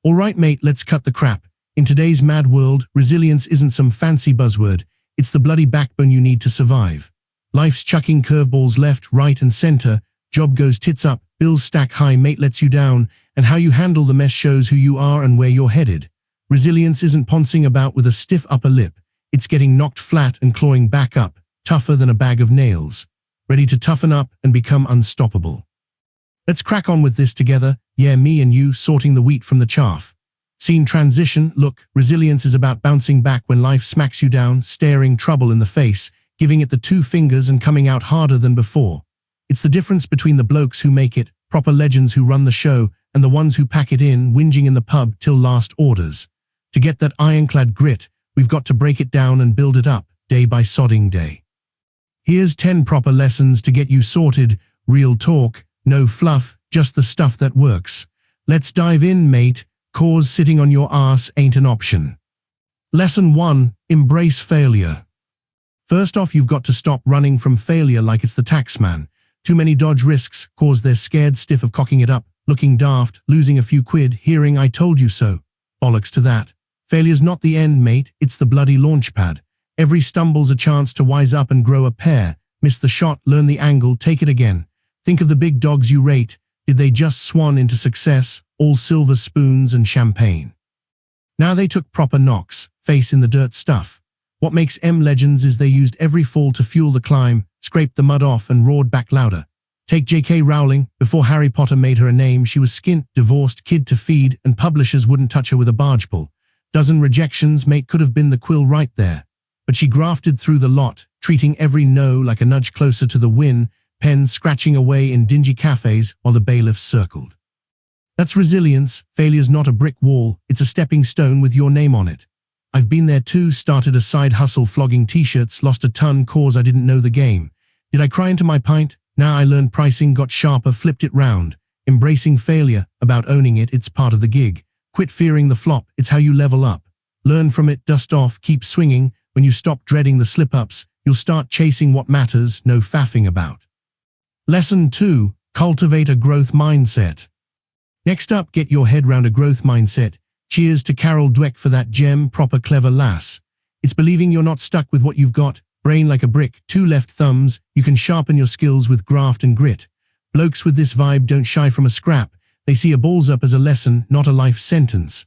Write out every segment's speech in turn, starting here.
Alright mate, let's cut the crap. In today's mad world, resilience isn't some fancy buzzword. It's the bloody backbone you need to survive. Life's chucking curveballs left, right and center. Job goes tits up, bills stack high, mate lets you down, and how you handle the mess shows who you are and where you're headed. Resilience isn't poncing about with a stiff upper lip. It's getting knocked flat and clawing back up, tougher than a bag of nails. Ready to toughen up and become unstoppable. Let's crack on with this together. Yeah, me and you sorting the wheat from the chaff. Scene transition. Look, resilience is about bouncing back when life smacks you down, staring trouble in the face, giving it the two fingers and coming out harder than before. It's the difference between the blokes who make it, proper legends who run the show, and the ones who pack it in, whinging in the pub till last orders. To get that ironclad grit, we've got to break it down and build it up, day by sodding day. Here's 10 proper lessons to get you sorted, real talk, no fluff, just the stuff that works. Let's dive in, mate, cause sitting on your ass ain't an option. Lesson 1, embrace failure. First off, you've got to stop running from failure like it's the taxman. Too many dodge risks, cause they're scared stiff of cocking it up, looking daft, losing a few quid, hearing I told you so. Bollocks to that. Failure's not the end, mate, it's the bloody launch pad. Every stumble's a chance to wise up and grow a pair. Miss the shot, learn the angle, take it again. Think of the big dogs you rate. Did they just swan into success, all silver spoons and champagne? Now they took proper knocks, face in the dirt stuff. What makes M legends is they used every fall to fuel the climb, scraped the mud off and roared back louder. Take J.K. Rowling. Before Harry Potter made her a name, she was skint, divorced, kid to feed, and publishers wouldn't touch her with a barge pole. Dozen rejections, mate, could have been the quill right there. But she grafted through the lot, treating every no like a nudge closer to the win, pens scratching away in dingy cafes while the bailiffs circled. That's resilience. Failure's not a brick wall, it's a stepping stone with your name on it. I've been there too, started a side hustle flogging t-shirts, lost a ton cause I didn't know the game. Did I cry into my pint? Nah, I learned pricing, got sharper, flipped it round. Embracing failure, about owning it, it's part of the gig. Quit fearing the flop, it's how you level up. Learn from it, dust off, keep swinging. When you stop dreading the slip-ups, you'll start chasing what matters, no faffing about. Lesson 2, cultivate a growth mindset. Next up, get your head round a growth mindset. Cheers to Carol Dweck for that gem, proper clever lass. It's believing you're not stuck with what you've got, brain like a brick, 2 left thumbs, you can sharpen your skills with graft and grit. Blokes with this vibe don't shy from a scrap, they see a balls up as a lesson, not a life sentence.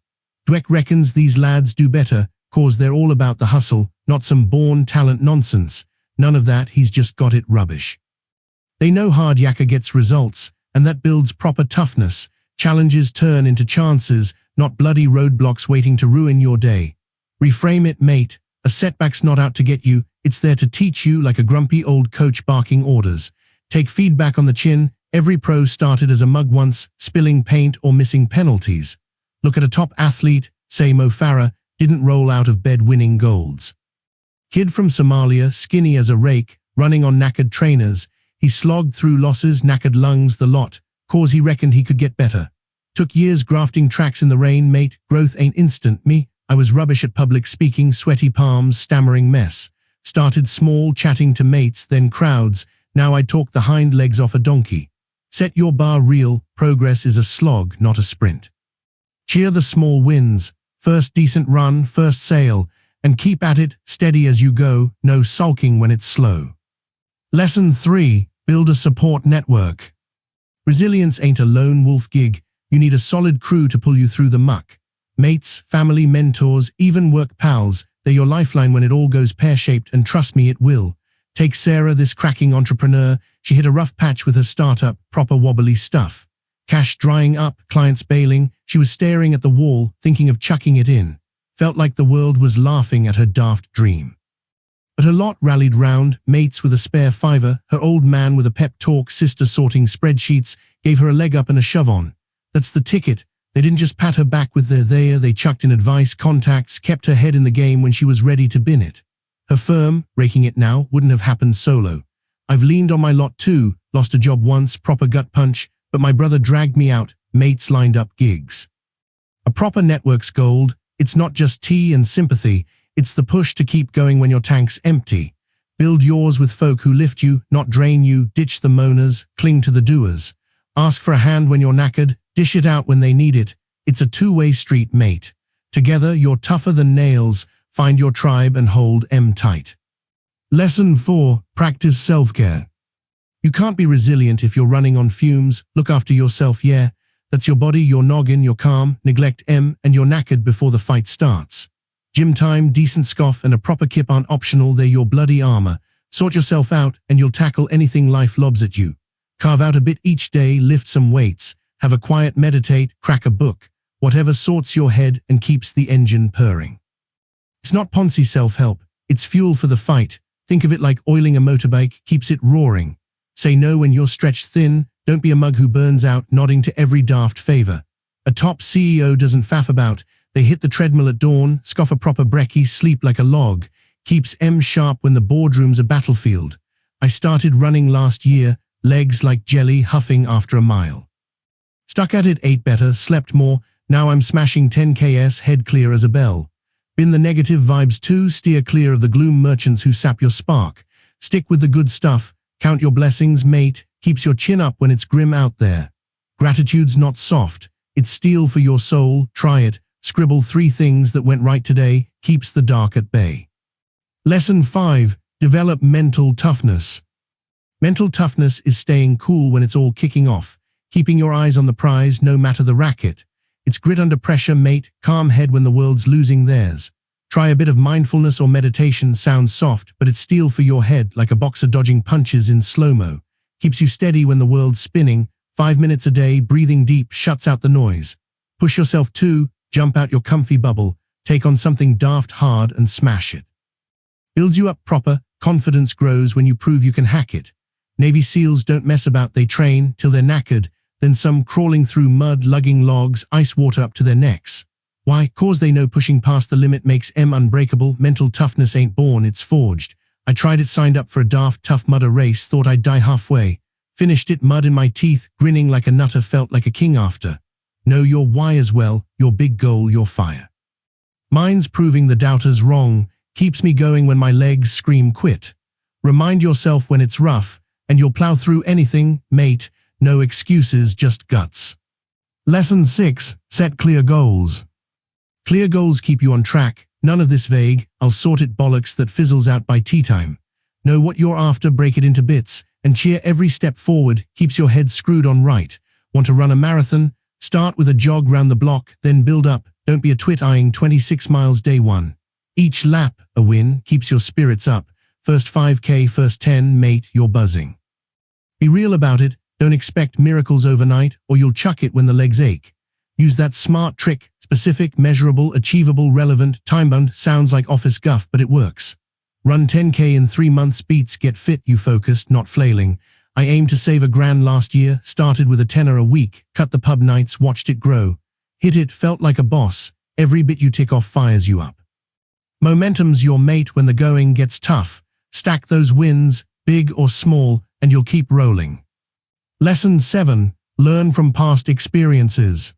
Dweck reckons these lads do better, cause they're all about the hustle, not some born talent nonsense. None of that, he's just got it rubbish. They know hard yakka gets results, and that builds proper toughness. Challenges turn into chances, not bloody roadblocks waiting to ruin your day. Reframe it, mate. A setback's not out to get you, it's there to teach you like a grumpy old coach barking orders. Take feedback on the chin. Every pro started as a mug once, spilling paint or missing penalties. Look at a top athlete, say Farah, didn't roll out of bed winning golds. Kid from Somalia, skinny as a rake, running on knackered trainers. He slogged through losses, knackered lungs, the lot, cause he reckoned he could get better. Took years grafting tracks in the rain, mate, growth ain't instant. Me, I was rubbish at public speaking, sweaty palms, stammering mess. Started small, chatting to mates, then crowds. Now I talk the hind legs off a donkey. Set your bar real, progress is a slog, not a sprint. Cheer the small wins, first decent run, first sail, and keep at it, steady as you go, no sulking when it's slow. Lesson 3, build a support network. Resilience ain't a lone wolf gig, you need a solid crew to pull you through the muck. Mates, family, mentors, even work pals, they're your lifeline when it all goes pear-shaped, and trust me, it will. Take Sarah, this cracking entrepreneur, she hit a rough patch with her startup, proper wobbly stuff. Cash drying up, clients bailing, she was staring at the wall, thinking of chucking it in. Felt like the world was laughing at her daft dream. But her lot rallied round, mates with a spare fiver, her old man with a pep talk, sister sorting spreadsheets, gave her a leg up and a shove on. That's the ticket. They didn't just pat her back with their there, they chucked in advice, contacts, kept her head in the game when she was ready to bin it. Her firm, raking it now, wouldn't have happened solo. I've leaned on my lot too, lost a job once, proper gut punch, but my brother dragged me out, mates lined up gigs. A proper network's gold, it's not just tea and sympathy, it's the push to keep going when your tank's empty. Build yours with folk who lift you, not drain you, ditch the moaners, cling to the doers. Ask for a hand when you're knackered, dish it out when they need it. It's a two-way street, mate. Together, you're tougher than nails. Find your tribe and hold M tight. Lesson 4. Practice self-care. You can't be resilient if you're running on fumes. Look after yourself, yeah. That's your body, your noggin, your calm. Neglect M and you're knackered before the fight starts. Gym time, decent scoff, and a proper kip aren't optional. They're your bloody armor. Sort yourself out and you'll tackle anything life lobs at you. Carve out a bit each day, lift some weights, have a quiet meditate, crack a book. Whatever sorts your head and keeps the engine purring. It's not Ponzi self-help, it's fuel for the fight. Think of it like oiling a motorbike, keeps it roaring. Say no when you're stretched thin, don't be a mug who burns out, nodding to every daft favor. A top CEO doesn't faff about, they hit the treadmill at dawn, scoff a proper brekkie, sleep like a log, keeps M sharp when the boardroom's a battlefield. I started running last year, legs like jelly, huffing after a mile. Stuck at it, ate better, slept more, now I'm smashing 10Ks, head clear as a bell. Bin the negative vibes too, steer clear of the gloom merchants who sap your spark. Stick with the good stuff, count your blessings, mate, keeps your chin up when it's grim out there. Gratitude's not soft, it's steel for your soul, try it, scribble 3 things that went right today, keeps the dark at bay. Lesson 5. Develop mental toughness. Mental toughness is staying cool when it's all kicking off, keeping your eyes on the prize no matter the racket. It's grit under pressure, mate, calm head when the world's losing theirs. Try a bit of mindfulness or meditation, sounds soft, but it's steel for your head like a boxer dodging punches in slow-mo. Keeps you steady when the world's spinning, 5 minutes a day, breathing deep, shuts out the noise. Push yourself too, jump out your comfy bubble, take on something daft hard and smash it. Builds you up proper, confidence grows when you prove you can hack it. Navy SEALs don't mess about, they train till they're knackered, then some crawling through mud, lugging logs, ice water up to their necks. Why? Cause they know pushing past the limit makes M unbreakable. Mental toughness ain't born, it's forged. I tried it, signed up for a daft tough mudder race, thought I'd die halfway. Finished it, mud in my teeth, grinning like a nutter, felt like a king after. Know your why as well, your big goal, your fire. Mine's proving the doubters wrong, keeps me going when my legs scream quit. Remind yourself when it's rough, and you'll plow through anything, mate. No excuses, just guts. Lesson 6. Set clear goals. Clear goals keep you on track. None of this vague, I'll sort it bollocks that fizzles out by tea time. Know what you're after, break it into bits, and cheer every step forward, keeps your head screwed on right. Want to run a marathon? Start with a jog round the block, then build up. Don't be a twit eyeing 26 miles day one. Each lap, a win, keeps your spirits up. First 5K, first 10, mate, you're buzzing. Be real about it. Don't expect miracles overnight, or you'll chuck it when the legs ache. Use that smart trick, specific, measurable, achievable, relevant, time-bound, sounds like office guff, but it works. Run 10K in 3 months, beats, get fit, you focused, not flailing. I aimed to save $1,000 last year, started with a tenner a week, cut the pub nights, watched it grow. Hit it, felt like a boss, every bit you tick off fires you up. Momentum's your mate when the going gets tough. Stack those wins, big or small, and you'll keep rolling. Lesson 7. Learn from past experiences.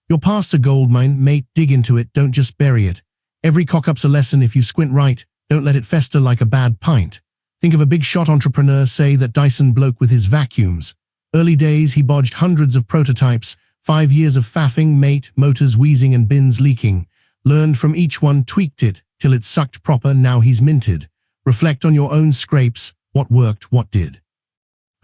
Your past's a goldmine, mate, dig into it, don't just bury it. Every cock-up's a lesson if you squint right, don't let it fester like a bad pint. Think of a big shot entrepreneur, say that Dyson bloke with his vacuums. Early days he bodged hundreds of prototypes, 5 years of faffing, mate, motors wheezing and bins leaking. Learned from each one, tweaked it, till it sucked proper, now he's minted. Reflect on your own scrapes, what worked, what did.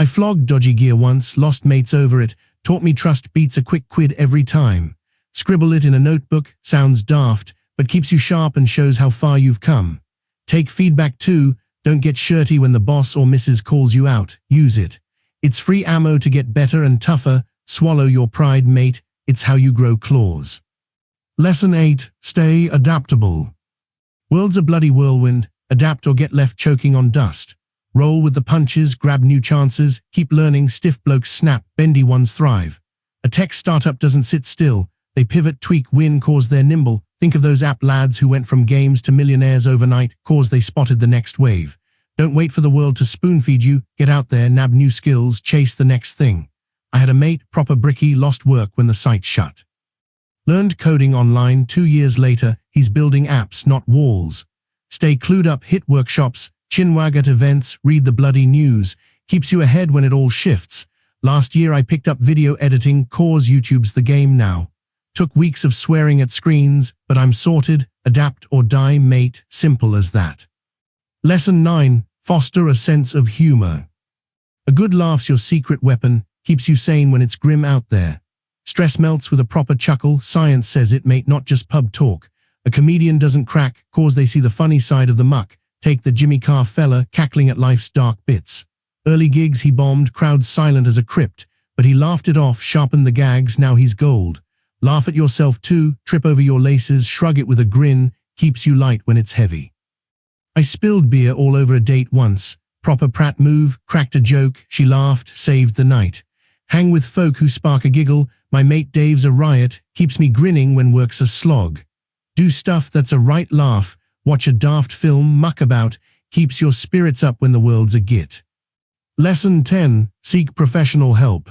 I flogged dodgy gear once, lost mates over it, taught me trust beats a quick quid every time. Scribble it in a notebook, sounds daft, but keeps you sharp and shows how far you've come. Take feedback too, don't get shirty when the boss or missus calls you out, use it. It's free ammo to get better and tougher, swallow your pride, mate, it's how you grow claws. Lesson 8. Stay adaptable. World's a bloody whirlwind, adapt or get left choking on dust. Roll with the punches, grab new chances, keep learning, stiff blokes snap, bendy ones thrive. A tech startup doesn't sit still, they pivot, tweak, win, cause they're nimble. Think of those app lads who went from games to millionaires overnight, cause they spotted the next wave. Don't wait for the world to spoon-feed you, get out there, nab new skills, chase the next thing. I had a mate, proper brickie, lost work when the site shut. Learned coding online, 2 years later, he's building apps, not walls. Stay clued up, hit workshops, chinwag at events, read the bloody news, keeps you ahead when it all shifts. Last year I picked up video editing, cause YouTube's the game now. Took weeks of swearing at screens, but I'm sorted. Adapt or die, mate. Simple as that. Lesson 9. Foster a sense of humor. A good laugh's your secret weapon, keeps you sane when it's grim out there. Stress melts with a proper chuckle. Science says it, mate, not just pub talk. A comedian doesn't crack, cause they see the funny side of the muck. Take the Jimmy Carr fella, cackling at life's dark bits. Early gigs he bombed, crowds silent as a crypt, but he laughed it off, sharpened the gags, now he's gold. Laugh at yourself too, trip over your laces, shrug it with a grin, keeps you light when it's heavy. I spilled beer all over a date once. Proper Pratt move, cracked a joke, she laughed, saved the night. Hang with folk who spark a giggle, my mate Dave's a riot, keeps me grinning when work's a slog. Do stuff that's a right laugh, watch a daft film, muck about, keeps your spirits up when the world's a git. Lesson 10. Seek professional help.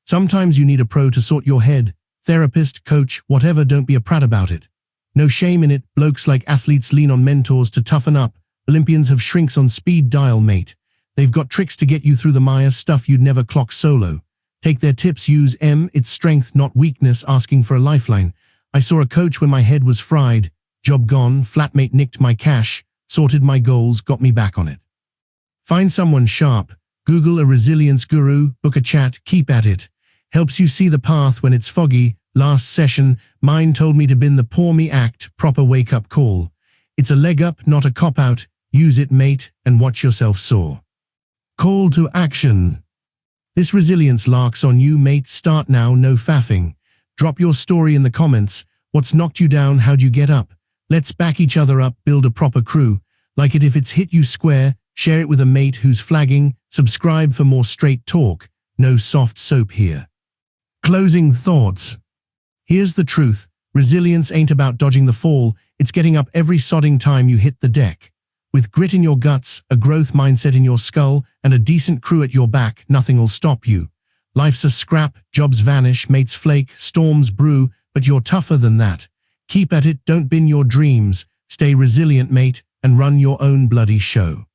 Sometimes you need a pro to sort your head, therapist, coach, whatever, don't be a prat about it. No shame in it, blokes like athletes lean on mentors to toughen up, Olympians have shrinks on speed dial, mate. They've got tricks to get you through the mire, stuff you'd never clock solo. Take their tips, use it's strength, not weakness, asking for a lifeline. I saw a coach when my head was fried, job gone, flatmate nicked my cash, sorted my goals, got me back on it. Find someone sharp, Google a resilience guru, book a chat, keep at it. Helps you see the path when it's foggy. Last session, mine told me to bin the poor me act, proper wake-up call. It's a leg up, not a cop-out. Use it, mate, and watch yourself soar. Call to action. This resilience lark's on you, mate. Start now, no faffing. Drop your story in the comments. What's knocked you down, how'd you get up? Let's back each other up, build a proper crew. Like it if it's hit you square, share it with a mate who's flagging. Subscribe for more straight talk, no soft soap here. Closing thoughts. Here's the truth. Resilience ain't about dodging the fall, it's getting up every sodding time you hit the deck. With grit in your guts, a growth mindset in your skull, and a decent crew at your back, nothing'll stop you. Life's a scrap, jobs vanish, mates flake, storms brew, but you're tougher than that. Keep at it, don't bin your dreams, stay resilient, mate, and run your own bloody show.